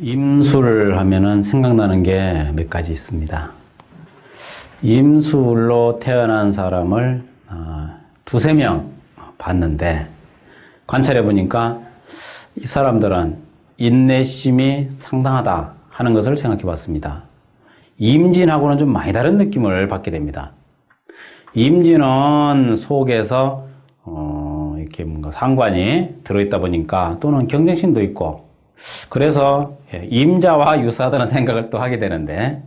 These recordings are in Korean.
임술 하면은 생각나는 게 몇 가지 있습니다. 임술로 태어난 사람을 두세 명 봤는데 관찰해 보니까 이 사람들은 인내심이 상당하다 하는 것을 생각해 봤습니다. 임진하고는 좀 많이 다른 느낌을 받게 됩니다. 임진은 속에서 이렇게 뭔가 상관이 들어있다 보니까 또는 경쟁심도 있고 그래서 임자와 유사하다는 생각을 또 하게 되는데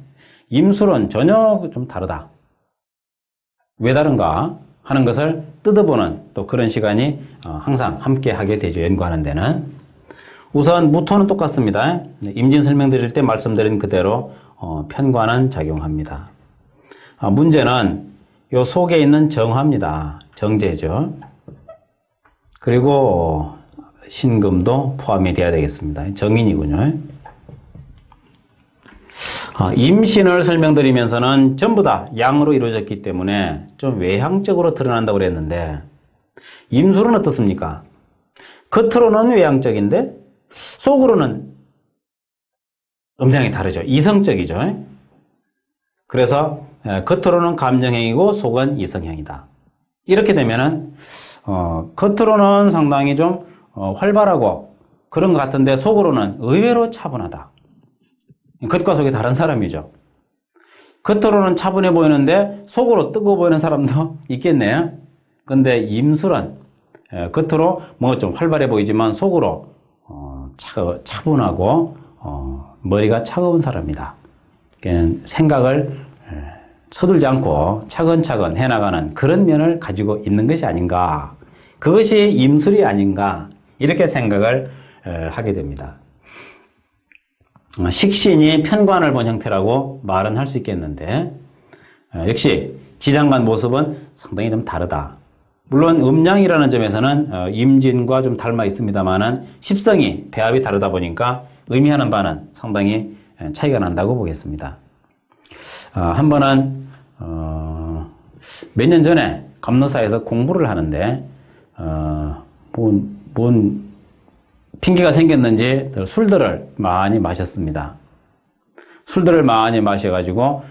임술은 전혀 좀 다르다. 왜 다른가 하는 것을 뜯어보는 또 그런 시간이 항상 함께 하게 되죠. 연구하는 데는. 우선 무토는 똑같습니다. 임진 설명드릴 때 말씀드린 그대로 편관은 작용합니다. 문제는 요 속에 있는 정화입니다. 정제죠. 그리고 신금도 포함이 돼야 되겠습니다. 정인이군요. 임신을 설명드리면서는 전부 다 양으로 이루어졌기 때문에 좀 외향적으로 드러난다고 그랬는데 임술은 어떻습니까? 겉으로는 외향적인데 속으로는 음양이 다르죠. 이성적이죠. 그래서 겉으로는 감정형이고 속은 이성형이다. 이렇게 되면은 겉으로는 상당히 좀 활발하고 그런 것 같은데 속으로는 의외로 차분하다. 겉과 속이 다른 사람이죠. 겉으로는 차분해 보이는데 속으로 뜨거워 보이는 사람도 있겠네요. 근데 임술은 겉으로 뭐 좀 활발해 보이지만 속으로 차분하고 머리가 차가운 사람이다. 생각을 서둘지 않고 차근차근 해나가는 그런 면을 가지고 있는 것이 아닌가. 그것이 임술이 아닌가. 이렇게 생각을 하게 됩니다. 식신이 편관을 본 형태라고 말은 할 수 있겠는데 역시 지장간 모습은 상당히 좀 다르다. 물론 음양이라는 점에서는 임진과 좀 닮아 있습니다만은 십성이 배합이 다르다 보니까 의미하는 바는 상당히 차이가 난다고 보겠습니다. 한 번은 몇 년 전에 감로사에서 공부를 하는데 뭔 핑계가 생겼는지 술들을 많이 마셨습니다. 술들을 많이 마셔가지고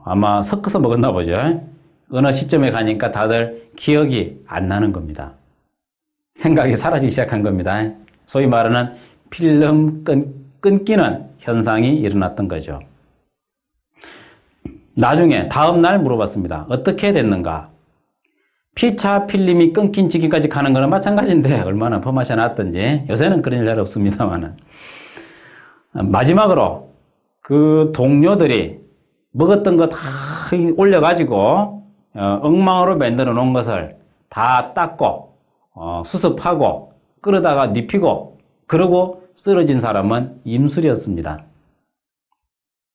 아마 섞어서 먹었나 보죠. 어느 시점에 가니까 다들 기억이 안 나는 겁니다. 생각이 사라지기 시작한 겁니다. 소위 말하는 필름 끊기는 현상이 일어났던 거죠. 나중에 다음날 물어봤습니다. 어떻게 됐는가? 피차 필름이 끊긴 지기까지 가는 거는 마찬가지인데 얼마나 범하셔 놨던지 요새는 그런 일 잘 없습니다만은 마지막으로 그 동료들이 먹었던 거 다 올려가지고 엉망으로 만들어 놓은 것을 다 닦고 수습하고 끓여다가 눕히고 그러고 쓰러진 사람은 임술이었습니다.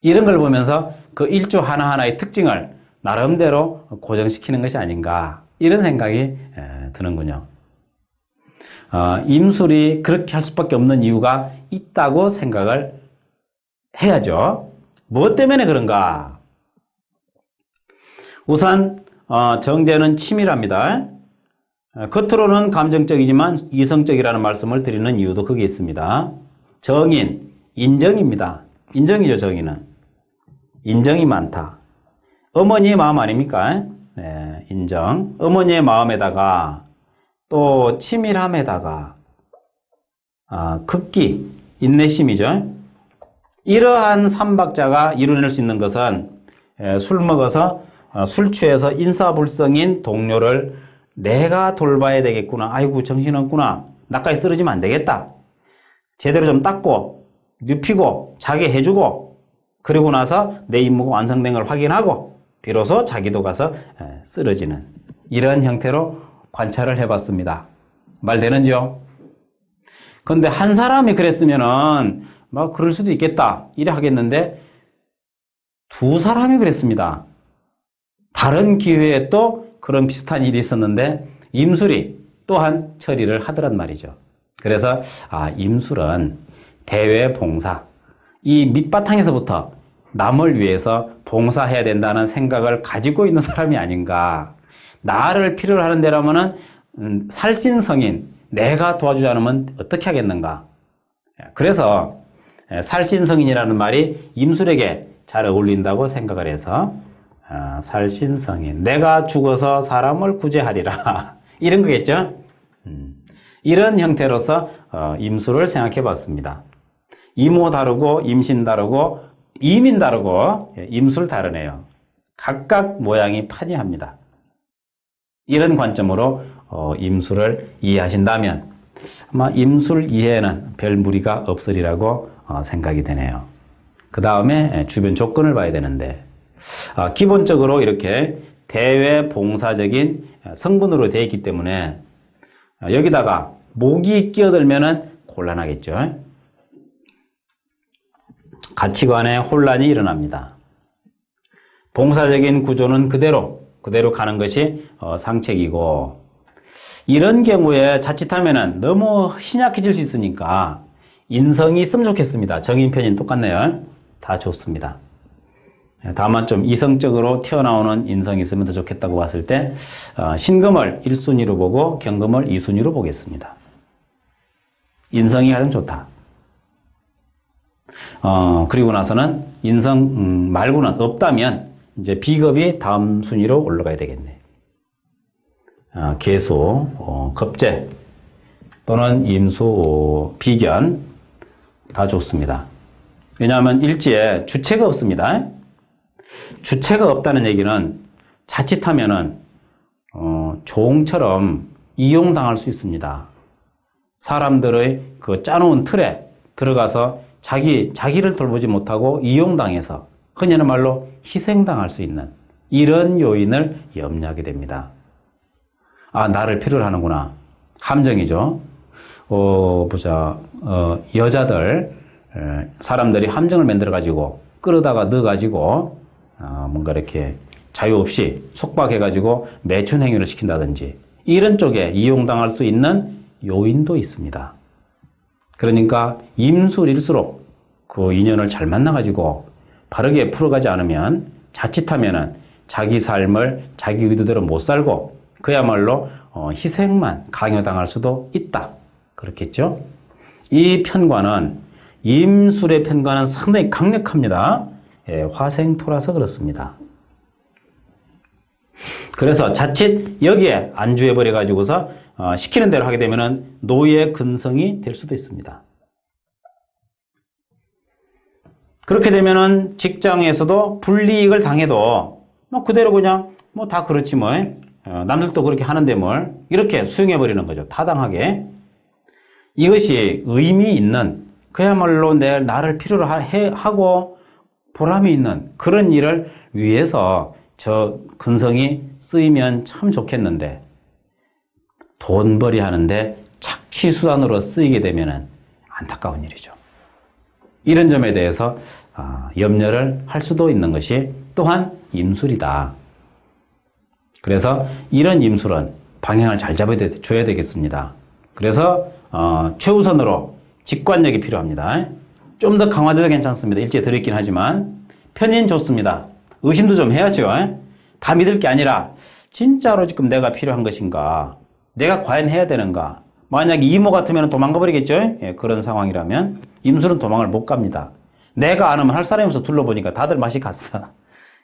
이런 걸 보면서 그 일조 하나하나의 특징을 나름대로 고정시키는 것이 아닌가 이런 생각이 드는군요. 임술이 그렇게 할 수밖에 없는 이유가 있다고 생각을 해야죠. 무엇 때문에 그런가? 우선 정제는 치밀합니다. 겉으로는 감정적이지만 이성적이라는 말씀을 드리는 이유도 거기에 있습니다. 정인, 인정입니다. 인정이죠, 정인은. 인정이 많다. 어머니의 마음 아닙니까? 네, 인정. 어머니의 마음에다가 또 치밀함에다가 급기, 인내심이죠. 이러한 삼박자가 이루어낼 수 있는 것은 술 먹어서 술 취해서 인사불성인 동료를 내가 돌봐야 되겠구나. 아이고 정신없구나. 나까지 쓰러지면 안 되겠다. 제대로 좀 닦고 눕히고 자게 해주고 그리고 나서 내 임무가 완성된 걸 확인하고 비로소 자기도 가서 쓰러지는 이런 형태로 관찰을 해봤습니다. 말 되는지요? 그런데 한 사람이 그랬으면은 막 그럴 수도 있겠다 이래 하겠는데 두 사람이 그랬습니다. 다른 기회에 또 그런 비슷한 일이 있었는데 임술이 또한 처리를 하더란 말이죠. 그래서 임술은 대외 봉사, 이 밑바탕에서부터 남을 위해서 봉사해야 된다는 생각을 가지고 있는 사람이 아닌가. 나를 필요로 하는 데라면은 살신성인 내가 도와주지 않으면 어떻게 하겠는가. 그래서 살신성인이라는 말이 임술에게 잘 어울린다고 생각을 해서 살신성인, 내가 죽어서 사람을 구제하리라 이런 거겠죠. 이런 형태로서 임술을 생각해 봤습니다. 이모 다르고 임신 다르고 이민 다르고 임술 다르네요. 각각 모양이 판이합니다. 이런 관점으로 임술을 이해하신다면 아마 임술 이해에는 별 무리가 없으리라고 생각이 되네요. 그 다음에 주변 조건을 봐야 되는데 기본적으로 이렇게 대외봉사적인 성분으로 되어 있기 때문에 여기다가 목이 끼어들면 곤란하겠죠. 가치관에 혼란이 일어납니다. 봉사적인 구조는 그대로 가는 것이 상책이고, 이런 경우에 자칫하면 너무 신약해질 수 있으니까 인성이 있으면 좋겠습니다. 정인, 편인 똑같네요. 다 좋습니다. 다만 좀 이성적으로 튀어나오는 인성이 있으면 더 좋겠다고 봤을 때 신금을 1순위로 보고 경금을 2순위로 보겠습니다. 인성이 가장 좋다. 그리고 나서는 인성 말고는 없다면 이제 비겁이 다음 순위로 올라가야 되겠네. 계수, 겁재 또는 임수, 비견 다 좋습니다. 왜냐하면 일지에 주체가 없습니다. 주체가 없다는 얘기는 자칫하면은 종처럼 이용당할 수 있습니다. 사람들의 그 짜놓은 틀에 들어가서 자기를 돌보지 못하고 이용당해서 흔히는 말로 희생당할 수 있는 이런 요인을 염려하게 됩니다. 나를 필요로 하는구나. 함정이죠. 여자들, 사람들이 함정을 만들어가지고 끌어다가 넣어가지고 뭔가 이렇게 자유 없이 속박해가지고 매춘 행위를 시킨다든지 이런 쪽에 이용당할 수 있는 요인도 있습니다. 그러니까 임술일수록 그 인연을 잘 만나가지고 바르게 풀어가지 않으면 자칫하면은 자기 삶을 자기 의도대로 못 살고 그야말로 희생만 강요당할 수도 있다. 그렇겠죠? 이 편관은 임술의 편관은 상당히 강력합니다. 화생토라서 그렇습니다. 그래서 자칫 여기에 안주해버려 가지고서 시키는 대로 하게 되면은 노예 근성이 될 수도 있습니다. 그렇게 되면은 직장에서도 불이익을 당해도 그대로 그냥 다 그렇지 뭐 남들도 그렇게 하는데 뭘 이렇게 수용해버리는 거죠. 타당하게. 이것이 의미 있는 그야말로 나를 필요로 하고 보람이 있는 그런 일을 위해서 저 근성이 쓰이면 참 좋겠는데 돈벌이 하는데 착취수단으로 쓰이게 되면 안타까운 일이죠. 이런 점에 대해서 염려를 할 수도 있는 것이 또한 임술이다. 그래서 이런 임술은 방향을 잘 잡아줘야 되겠습니다. 그래서 최우선으로 직관력이 필요합니다. 좀 더 강화돼도 괜찮습니다. 일찍 들었긴 하지만 편인 좋습니다. 의심도 좀 해야죠. 다 믿을 게 아니라 진짜로 지금 내가 필요한 것인가? 내가 과연 해야 되는가? 만약에 이모 같으면 도망가 버리겠죠? 그런 상황이라면 임술은 도망을 못 갑니다. 내가 안 하면 할 사람이 없어 둘러보니까 다들 맛이 갔어.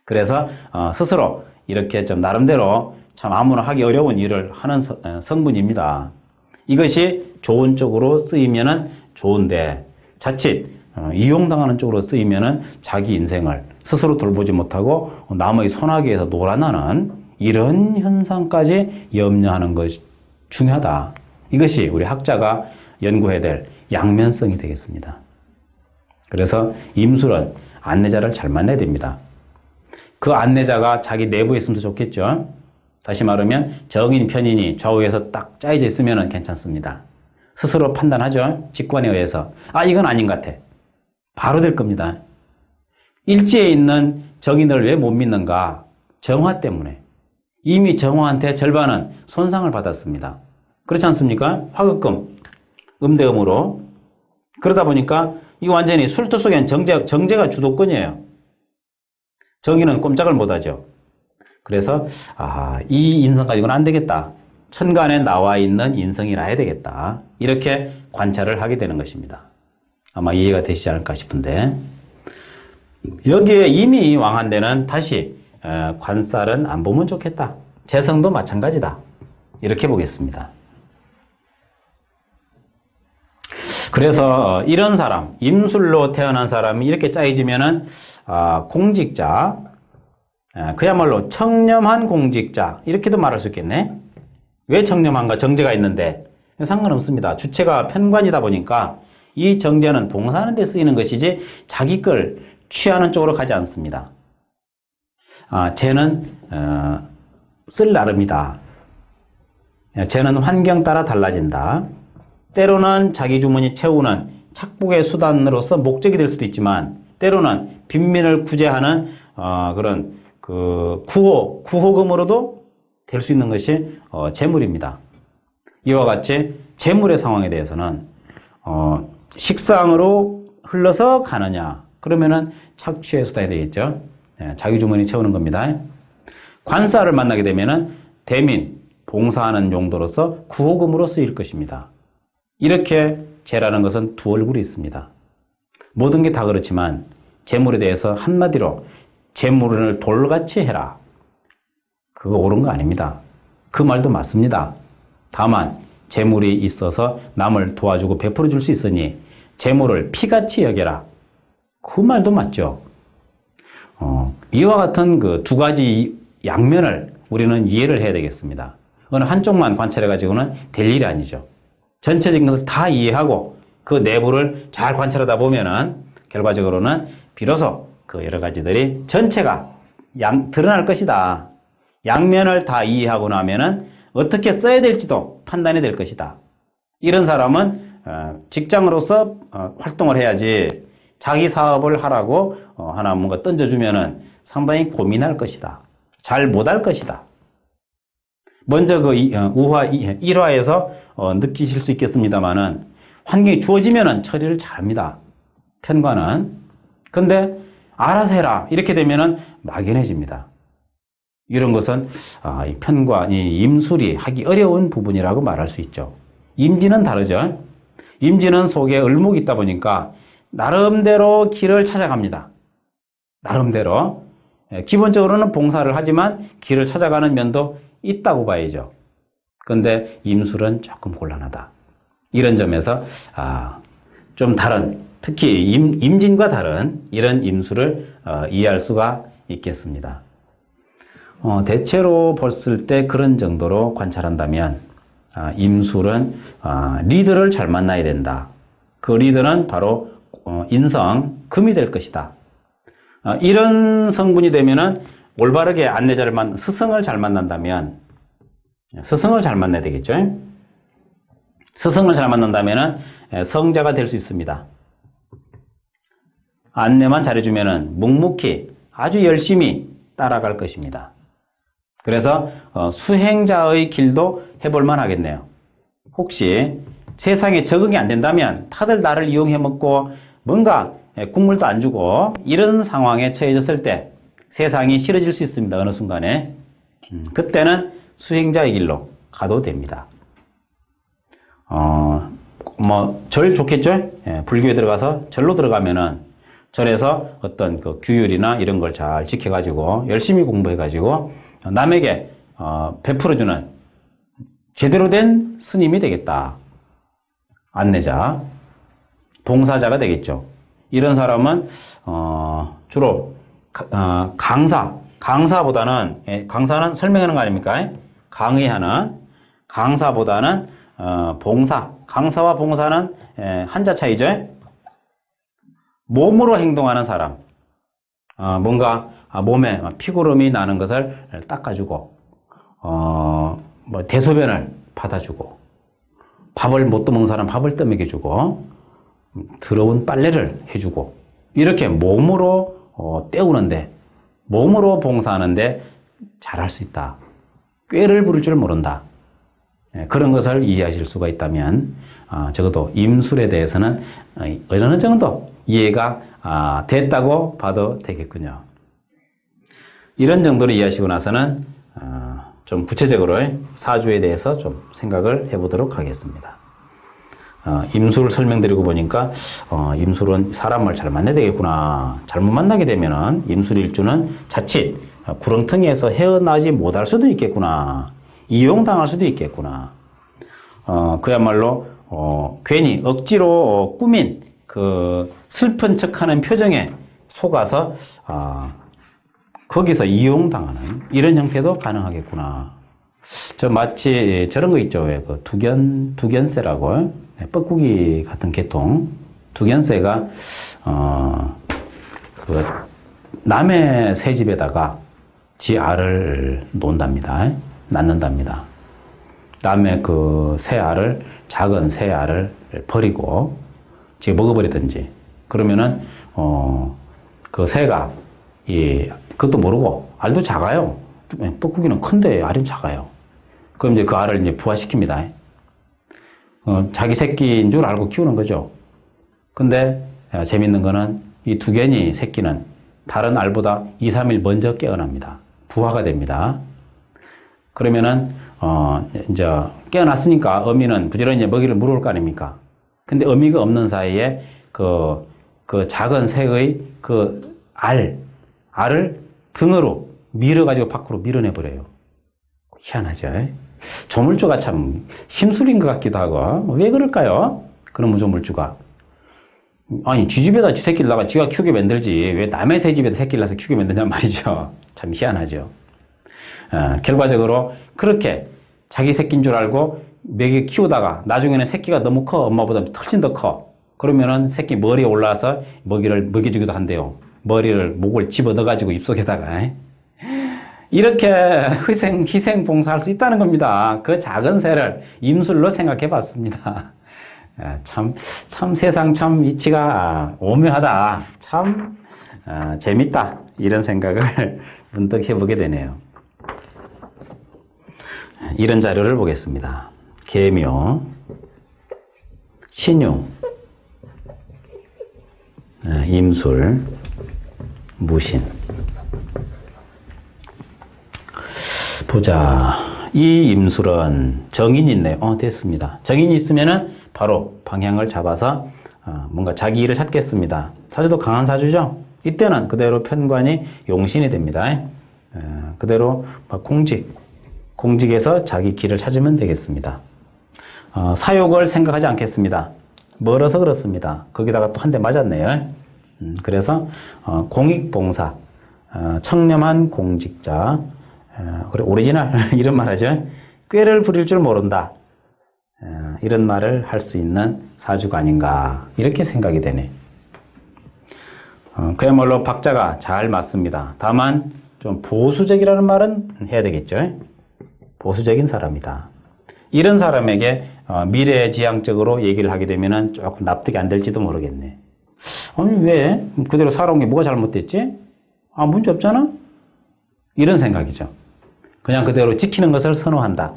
그래서 스스로 이렇게 좀 나름대로 참 아무나 하기 어려운 일을 하는 성분입니다. 이것이 좋은 쪽으로 쓰이면은 좋은데 자칫 이용당하는 쪽으로 쓰이면은 자기 인생을 스스로 돌보지 못하고 남의 손아귀에서 놀아나는 이런 현상까지 염려하는 것이 중요하다. 이것이 우리 학자가 연구해야 될 양면성이 되겠습니다. 그래서 임술은 안내자를 잘 만나야 됩니다. 그 안내자가 자기 내부에 있으면 좋겠죠. 다시 말하면 정인, 편인이 좌우에서 딱 짜여져 있으면 괜찮습니다. 스스로 판단하죠. 직관에 의해서 이건 아닌 것 같아. 바로 될 겁니다. 일지에 있는 정인을 왜 못 믿는가? 정화 때문에. 이미 정화한테 절반은 손상을 받았습니다. 그렇지 않습니까? 화극금, 음대음으로. 그러다 보니까 이거 완전히 술토 속엔 정제가 주도권이에요. 정인은 꼼짝을 못하죠. 그래서 이 인성 가지고는 안 되겠다. 천간에 나와 있는 인성이라 해야 되겠다. 이렇게 관찰을 하게 되는 것입니다. 아마 이해가 되시지 않을까 싶은데, 여기에 이미 왕한 데는 다시 관살은 안 보면 좋겠다. 재성도 마찬가지다. 이렇게 보겠습니다. 그래서 이런 사람, 임술로 태어난 사람이 이렇게 짜여지면은 공직자, 그야말로 청렴한 공직자 이렇게도 말할 수 있겠네. 왜 청렴한가? 정제가 있는데 상관없습니다. 주체가 편관이다 보니까 이 정제는 봉사하는 데 쓰이는 것이지 자기 걸 취하는 쪽으로 가지 않습니다. 쟤는 쓸 나름이다. 쟤는 환경 따라 달라진다. 때로는 자기 주머니 채우는 착복의 수단으로서 목적이 될 수도 있지만 때로는 빈민을 구제하는 그런 구호금으로도 될 수 있는 것이 재물입니다. 이와 같이 재물의 상황에 대해서는 식상으로 흘러서 가느냐 그러면은 착취의 수단이 되겠죠. 자기 주머니 채우는 겁니다. 관사를 만나게 되면은 대민, 봉사하는 용도로서 구호금으로 쓰일 것입니다. 이렇게 재라는 것은 두 얼굴이 있습니다. 모든 게 다 그렇지만 재물에 대해서 한마디로 재물을 돌같이 해라. 그거 옳은 거 아닙니다. 그 말도 맞습니다. 다만 재물이 있어서 남을 도와주고 베풀어 줄 수 있으니 재물을 피같이 여겨라. 그 말도 맞죠. 이와 같은 그 두 가지 양면을 우리는 이해를 해야 되겠습니다. 어느 한쪽만 관찰해 가지고는 될 일이 아니죠. 전체적인 것을 다 이해하고 그 내부를 잘 관찰하다 보면은 결과적으로는 비로소 그 여러 가지들이 전체가 드러날 것이다. 양면을 다 이해하고 나면은 어떻게 써야 될지도 판단이 될 것이다. 이런 사람은 직장으로서 활동을 해야지 자기 사업을 하라고 하나 뭔가 던져주면은 상당히 고민할 것이다. 잘 못할 것이다. 먼저 그 우화 1화에서 느끼실 수 있겠습니다만은 환경이 주어지면은 처리를 잘합니다. 편관은. 근데 알아서 해라 이렇게 되면은 막연해집니다. 이런 것은 이 편관, 이 임술이 하기 어려운 부분이라고 말할 수 있죠. 임진은 다르죠. 임진은 속에 을목이 있다 보니까 나름대로 길을 찾아갑니다. 나름대로. 기본적으로는 봉사를 하지만 길을 찾아가는 면도 있다고 봐야죠. 그런데 임술은 조금 곤란하다. 이런 점에서 좀 다른, 특히 임진과 다른 이런 임술을 이해할 수가 있겠습니다. 대체로 봤을 때 그런 정도로 관찰한다면 임술은 리더를 잘 만나야 된다. 그 리더는 바로 인성, 금이 될 것이다. 이런 성분이 되면은 올바르게 안내자를 스승을 잘 만난다면 스승을 잘 만나야 되겠죠. 스승을 잘 만난다면은 성자가 될 수 있습니다. 안내만 잘해주면은 묵묵히 아주 열심히 따라갈 것입니다. 그래서 수행자의 길도 해볼만 하겠네요. 혹시 세상에 적응이 안 된다면 다들 나를 이용해 먹고 뭔가 국물도 안 주고 이런 상황에 처해졌을 때 세상이 싫어질 수 있습니다. 어느 순간에. 그때는 수행자의 길로 가도 됩니다. 절 좋겠죠? 불교에 들어가서 절로 들어가면은 절에서 어떤 그 규율이나 이런 걸 잘 지켜가지고 열심히 공부해가지고 남에게 베풀어주는 제대로 된 스님이 되겠다. 안내자, 봉사자가 되겠죠. 이런 사람은 주로 강사보다는 강사는 설명하는 거 아닙니까? 강의하는 강사보다는 봉사, 강사와 봉사는 한자 차이죠. 몸으로 행동하는 사람, 뭔가 몸에 피고름이 나는 것을 닦아주고, 대소변을 받아주고, 밥을 못 떠먹는 사람 밥을 떠먹여주고, 더러운 빨래를 해주고, 이렇게 몸으로 때우는데, 몸으로 봉사하는데 잘할 수 있다. 꾀를 부릴 줄 모른다. 그런 것을 이해하실 수가 있다면, 적어도 임술에 대해서는 어느 정도 이해가 됐다고 봐도 되겠군요. 이런 정도로 이해하시고 나서는 좀 구체적으로 사주에 대해서 좀 생각을 해보도록 하겠습니다. 임술을 설명드리고 보니까 임술은 사람을 잘 만나야 되겠구나. 잘못 만나게 되면은 임술일주는 자칫 구렁텅이에서 헤어나지 못할 수도 있겠구나. 이용당할 수도 있겠구나. 그야말로 괜히 억지로 꾸민 그 슬픈 척하는 표정에 속아서 거기서 이용당하는 이런 형태도 가능하겠구나. 마치 저런 거 있죠. 왜 그 두견새라고 뻐꾸기 같은 계통. 두견새가 그 남의 새집에다가 지 알을 놓는답니다. 낳는답니다. 남의 그 새 알을, 작은 새 알을 버리고 지가 먹어버리든지, 그러면은 그 새가 그것도 모르고, 알도 작아요. 뻐꾸기는 큰데 알은 작아요. 그럼 이제 그 알을 이제 부화시킵니다. 자기 새끼인 줄 알고 키우는 거죠. 근데 재밌는 거는 이 두견이 새끼는 다른 알보다 2, 3일 먼저 깨어납니다. 부화가 됩니다. 그러면은 이제 깨어났으니까 어미는 부지런히 먹이를 물어올 거 아닙니까? 근데 어미가 없는 사이에 그 작은 새의 그 알을 등으로 밀어가지고 밖으로 밀어내버려요. 희한하죠? 조물주가 참 심술인 것 같기도 하고, 왜 그럴까요? 그런 조물주가. 아니, 지 집에다 지 새끼를 낳아 지가 키우게 만들지, 왜 남의 새 집에다 새끼를 낳아서 키우게 만드냔 말이죠. 참 희한하죠. 결과적으로 그렇게 자기 새끼인 줄 알고 먹이 키우다가 나중에는 새끼가 너무 커, 엄마보다 훨씬 더 커. 그러면은 새끼 머리에 올라와서 먹이를 먹여주기도 한대요. 목을 집어넣어가지고 입속에다가. 이렇게 희생 봉사할 수 있다는 겁니다. 그 작은 새를 임술로 생각해 봤습니다. 참 세상 참 이치가 오묘하다. 참 재밌다. 이런 생각을 문득 해보게 되네요. 이런 자료를 보겠습니다. 계묘, 신용, 임술, 무신. 보자. 이 임술은 정인이 있네요. 됐습니다. 정인이 있으면은 바로 방향을 잡아서 뭔가 자기 일을 찾겠습니다. 사주도 강한 사주죠? 이때는 그대로 편관이 용신이 됩니다. 그대로 공직에서 자기 길을 찾으면 되겠습니다. 사욕을 생각하지 않겠습니다. 멀어서 그렇습니다. 거기다가 또 한 대 맞았네요. 그래서 공익봉사, 청렴한 공직자, 그래, 오리지널 이런 말 하죠. 꾀를 부릴 줄 모른다. 이런 말을 할 수 있는 사주가 아닌가, 이렇게 생각이 되네. 그야말로 박자가 잘 맞습니다. 다만 좀 보수적이라는 말은 해야 되겠죠. 보수적인 사람이다. 이런 사람에게 미래지향적으로 얘기를 하게 되면 조금 납득이 안 될지도 모르겠네. 아니, 왜 그대로 살아온 게 뭐가 잘못됐지? 문제 없잖아? 이런 생각이죠. 그냥 그대로 지키는 것을 선호한다.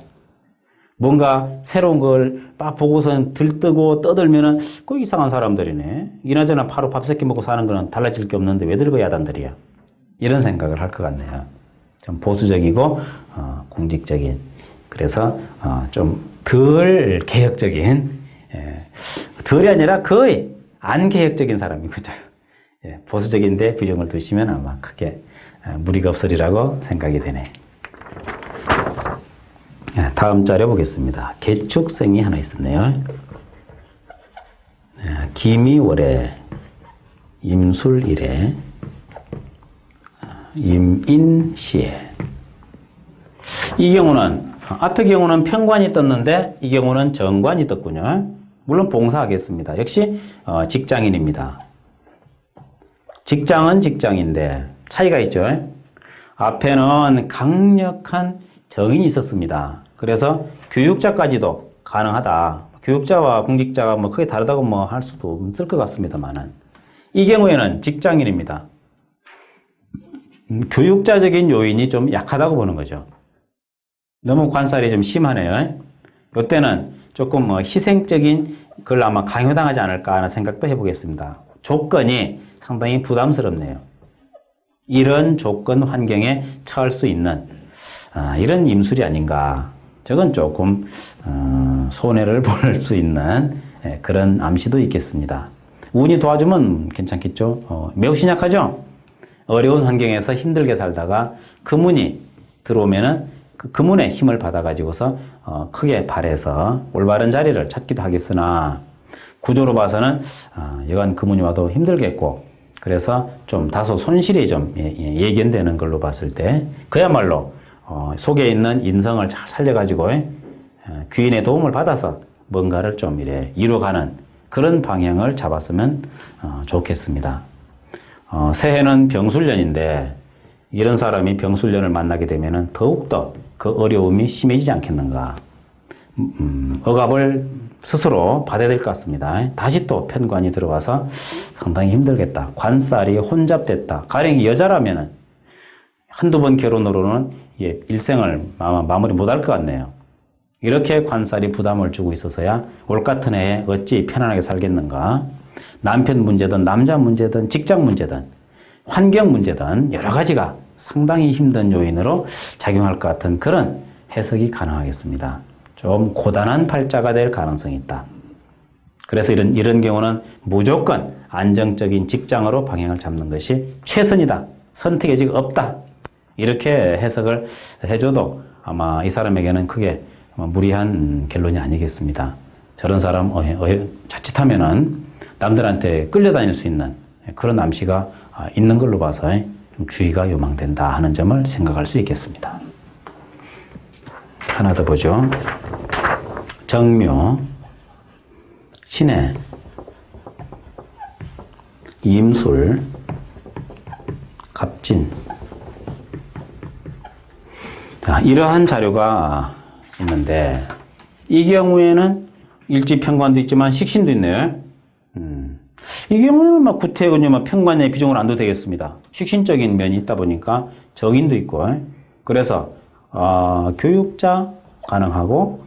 뭔가 새로운 걸 막 보고선 들뜨고 떠들면은 그 이상한 사람들이네. 이나저나 바로 밥 새끼 먹고 사는 거는 달라질 게 없는데 왜 들고 야단들이야. 이런 생각을 할 것 같네요. 좀 보수적이고 공직적인, 그래서 좀 덜 개혁적인, 덜이 아니라 거의 안 개혁적인 사람이거든요. 보수적인데 비중을 두시면 아마 크게 무리가 없으리라고 생각이 되네. 다음 자료 보겠습니다. 개축생이 하나 있었네요. 기미월에, 임술일에, 임인시에. 이 경우는 앞의 경우는 편관이 떴는데 이 경우는 정관이 떴군요. 물론 봉사하겠습니다. 역시 직장인입니다. 직장은 직장인데 차이가 있죠. 앞에는 강력한 정인이 있었습니다. 그래서 교육자까지도 가능하다. 교육자와 공직자가 뭐 크게 다르다고 뭐 할 수도 없을 것 같습니다만은, 이 경우에는 직장인입니다. 교육자적인 요인이 좀 약하다고 보는 거죠. 너무 관살이 좀 심하네요. 이때는 조금 희생적인 걸 아마 강요당하지 않을까 하는 생각도 해보겠습니다. 조건이 상당히 부담스럽네요. 이런 조건 환경에 처할 수 있는 이런 임술이 아닌가. 저건 조금 손해를 볼 수 있는 그런 암시도 있겠습니다. 운이 도와주면 괜찮겠죠. 매우 신약하죠. 어려운 환경에서 힘들게 살다가 금운이 들어오면은 그 금운의 힘을 받아가지고서 크게 발해서 올바른 자리를 찾기도 하겠으나 구조로 봐서는 여간 금운이 와도 힘들겠고 그래서 좀 다소 손실이 좀 예견되는 걸로 봤을 때 그야말로 속에 있는 인성을 잘 살려가지고 귀인의 도움을 받아서 뭔가를 좀 이루어가는 그런 방향을 잡았으면 좋겠습니다. 새해는 병술년인데 이런 사람이 병술년을 만나게 되면 더욱더 그 어려움이 심해지지 않겠는가. 억압을 스스로 받아야 될 것 같습니다. 다시 또 편관이 들어와서 상당히 힘들겠다. 관살이 혼잡됐다. 가령 여자라면 한두 번 결혼으로는 일생을 마무리 못할 것 같네요. 이렇게 관살이 부담을 주고 있어서야 올 같은 해에 어찌 편안하게 살겠는가. 남편 문제든 남자 문제든 직장 문제든 환경 문제든 여러 가지가 상당히 힘든 요인으로 작용할 것 같은 그런 해석이 가능하겠습니다. 좀 고단한 팔자가 될 가능성이 있다. 그래서 이런 경우는 무조건 안정적인 직장으로 방향을 잡는 것이 최선이다. 선택의 지가 없다. 이렇게 해석을 해줘도 아마 이 사람에게는 크게 무리한 결론이 아니겠습니다. 저런 사람 자칫하면은 남들한테 끌려다닐 수 있는 그런 암시가 있는 걸로 봐서 좀 주의가 요망된다 하는 점을 생각할 수 있겠습니다. 하나 더 보죠. 정묘, 신해, 임술, 갑진. 이러한 자료가 있는데 이 경우에는 일지평관도 있지만 식신도 있네요. 이 경우에는 구태근요 평관의 비중을 안 둬도 되겠습니다. 식신적인 면이 있다 보니까 정인도 있고 그래서 교육자 가능하고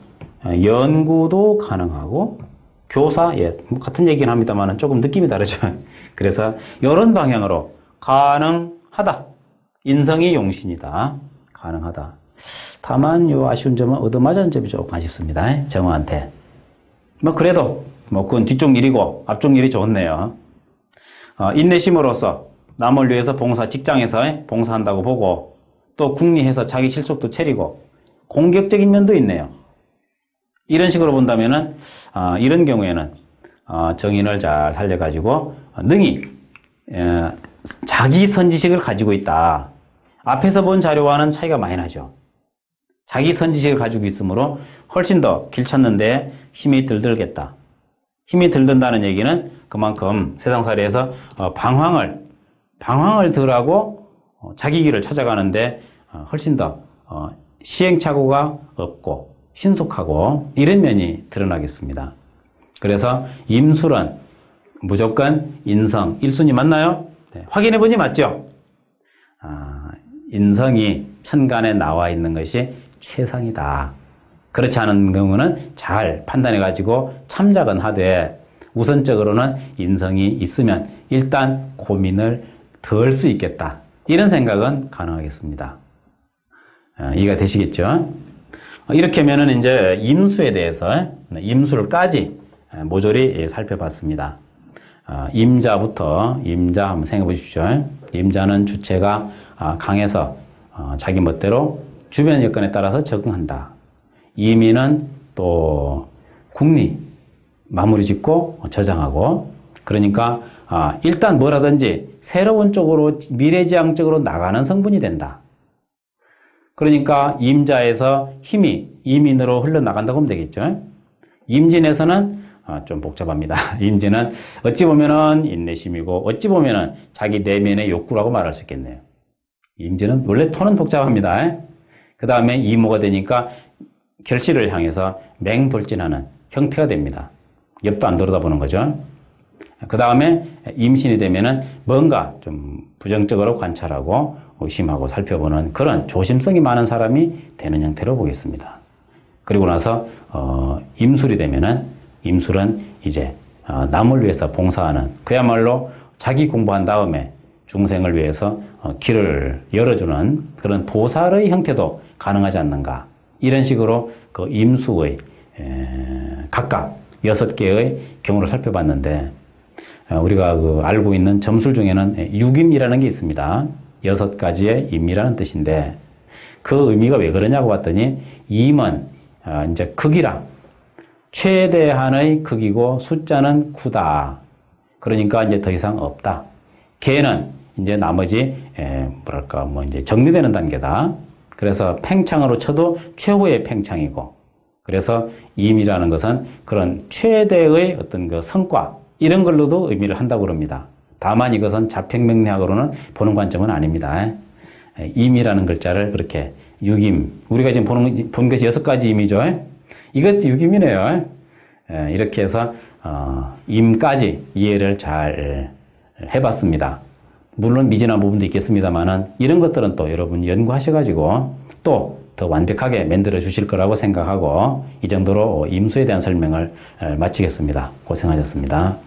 연구도 가능하고 교사 같은 얘기는 합니다만 조금 느낌이 다르죠. 그래서 이런 방향으로 가능하다. 인성이 용신이다. 가능하다. 다만 요 아쉬운 점은 얻어맞은 점이 조금 아쉽습니다. 정화한테. 그래도 그건 뒤쪽 일이고 앞쪽 일이 좋네요. 인내심으로써 남을 위해서 직장에서 봉사한다고 보고 또 궁리해서 자기 실속도 차리고 공격적인 면도 있네요. 이런 식으로 본다면은 이런 경우에는 정인을 잘 살려가지고 능히 자기 선지식을 가지고 있다. 앞에서 본 자료와는 차이가 많이 나죠. 자기 선지식을 가지고 있으므로 훨씬 더 길 찾는데 힘이 들들겠다. 힘이 들든다는 얘기는 그만큼 세상살이에서 방황을 덜하고 자기 길을 찾아가는데 훨씬 더 시행착오가 없고 신속하고 이런 면이 드러나겠습니다. 그래서 임술은 무조건 인성 1순위 맞나요? 네, 확인해보니 맞죠? 인성이 천간에 나와 있는 것이 최상이다. 그렇지 않은 경우는 잘 판단해가지고 참작은 하되 우선적으로는 인성이 있으면 일단 고민을 덜 수 있겠다. 이런 생각은 가능하겠습니다. 이해가 되시겠죠? 이렇게 하면은 이제 임수에 대해서 임술까지 모조리 살펴봤습니다. 임자부터 임자 한번 생각해 보십시오. 임자는 주체가 강해서 자기 멋대로 주변 여건에 따라서 적응한다. 이민은 또 궁리 마무리 짓고 저장하고 그러니까 일단 뭐라든지 새로운 쪽으로 미래지향적으로 나가는 성분이 된다. 그러니까 임자에서 힘이 이민으로 흘러나간다고 하면 되겠죠. 임진에서는 좀 복잡합니다. 임진은 어찌 보면은 인내심이고 어찌 보면은 자기 내면의 욕구라고 말할 수 있겠네요. 임진은 원래 톤은 복잡합니다. 그 다음에 이모가 되니까 결실을 향해서 맹돌진하는 형태가 됩니다. 옆도 안 돌아다보는 거죠. 그 다음에 임신이 되면은 뭔가 좀 부정적으로 관찰하고 의심하고 살펴보는 그런 조심성이 많은 사람이 되는 형태로 보겠습니다. 그리고 나서 임술이 되면은 임술은 이제 남을 위해서 봉사하는 그야말로 자기 공부한 다음에 중생을 위해서 길을 열어주는 그런 보살의 형태도 가능하지 않는가. 이런 식으로 그 임수의 각각 6개의 경우를 살펴봤는데 우리가 알고 있는 점술 중에는 육임이라는 게 있습니다. 6가지의 임이라는 뜻인데 그 의미가 왜 그러냐고 봤더니 임은 이제 크기라 최대한의 크기고 숫자는 크다. 그러니까 이제 더 이상 없다. 개는 이제 나머지 뭐랄까 뭐 이제 정리되는 단계다. 그래서 팽창으로 쳐도 최후의 팽창이고 그래서 임이라는 것은 그런 최대의 어떤 그 성과 이런 걸로도 의미를 한다고 그럽니다. 다만 이것은 자평명리학으로는 보는 관점은 아닙니다. 임이라는 글자를 그렇게 육임 우리가 지금 본 것이 6가지 임이죠. 이것도 육임이네요. 이렇게 해서 임까지 이해를 잘 해봤습니다. 물론 미진한 부분도 있겠습니다만은 이런 것들은 또 여러분 연구하셔가지고 또 더 완벽하게 만들어 주실 거라고 생각하고 이 정도로 임수에 대한 설명을 마치겠습니다. 고생하셨습니다.